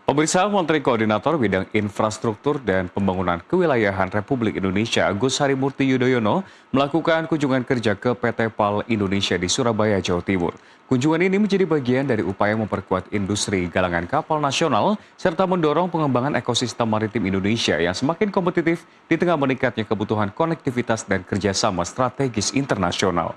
Pemirsa Menteri Koordinator Bidang Infrastruktur dan Pembangunan Kewilayahan Republik Indonesia Agus Harimurti Yudhoyono melakukan kunjungan kerja ke PT PAL Indonesia di Surabaya, Jawa Timur. Kunjungan ini menjadi bagian dari upaya memperkuat industri galangan kapal nasional serta mendorong pengembangan ekosistem maritim Indonesia yang semakin kompetitif di tengah meningkatnya kebutuhan konektivitas dan kerjasama strategis internasional.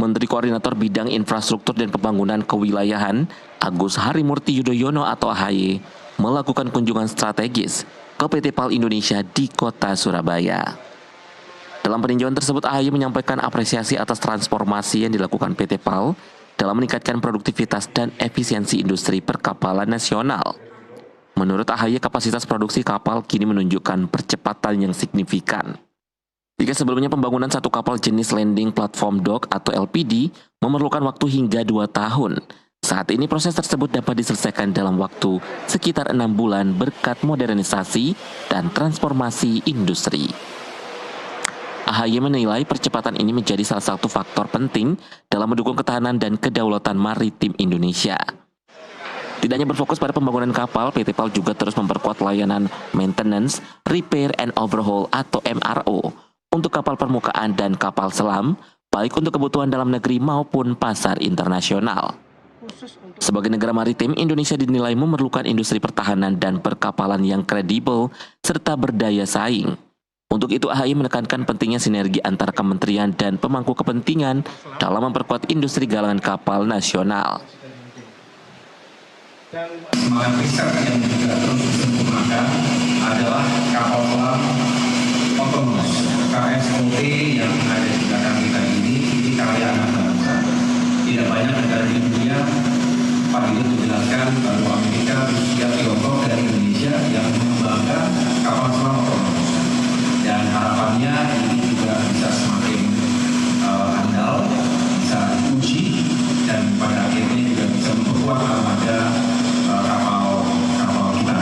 Menteri Koordinator Bidang Infrastruktur dan Pembangunan Kewilayahan Agus Harimurti Yudhoyono atau AHY melakukan kunjungan strategis ke PT PAL Indonesia di kota Surabaya. Dalam peninjauan tersebut, AHY menyampaikan apresiasi atas transformasi yang dilakukan PT PAL dalam meningkatkan produktivitas dan efisiensi industri perkapalan nasional. Menurut AHY, kapasitas produksi kapal kini menunjukkan percepatan yang signifikan. Jika sebelumnya pembangunan satu kapal jenis Landing Platform Dock atau LPD memerlukan waktu hingga 2 tahun, saat ini proses tersebut dapat diselesaikan dalam waktu sekitar 6 bulan berkat modernisasi dan transformasi industri. AHY menilai percepatan ini menjadi salah satu faktor penting dalam mendukung ketahanan dan kedaulatan maritim Indonesia. Tidak hanya berfokus pada pembangunan kapal, PT PAL juga terus memperkuat layanan maintenance, repair and overhaul atau MRO untuk kapal permukaan dan kapal selam, baik untuk kebutuhan dalam negeri maupun pasar internasional. Sebagai negara maritim, Indonesia dinilai memerlukan industri pertahanan dan perkapalan yang kredibel serta berdaya saing. Untuk itu, AHY menekankan pentingnya sinergi antara kementerian dan pemangku kepentingan dalam memperkuat industri galangan kapal nasional. Semangat riset yang juga terus disempurnakan adalah kapal selam otonom KSOT yang ada di belakang kita ini karya anak bangsa. Tidak banyak negara di dunia, Pak itu menjelaskan bahwa Amerika, Rusia, Tiongkok, dan Indonesia yang mengembangkan kapal selam otonom. Dan harapannya ini juga bisa semakin andal, bisa diuji, dan pada akhirnya juga bisa memperkuat armada kapal kita,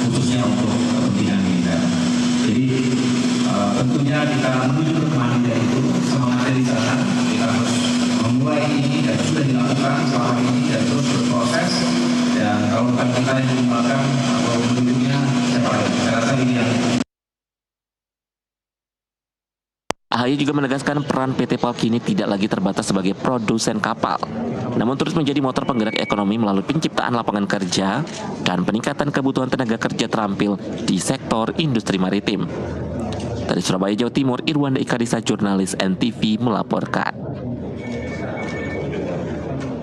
khususnya untuk kepentingan militer. Jadi tentunya kita menuju ke kemandirian itu, semangatnya di sana, kita harus memulai ini dan sudah dilakukan selama ini dan terus berproses. Dan kalau bukan kita yang mengembangkan atau menunjuknya, siapa lagi? Saya rasa ini yang AHY juga menegaskan peran PT PAL kini tidak lagi terbatas sebagai produsen kapal, namun terus menjadi motor penggerak ekonomi melalui penciptaan lapangan kerja dan peningkatan kebutuhan tenaga kerja terampil di sektor industri maritim. Dari Surabaya, Jawa Timur, Irwanda Ikarisa, jurnalis NTV melaporkan.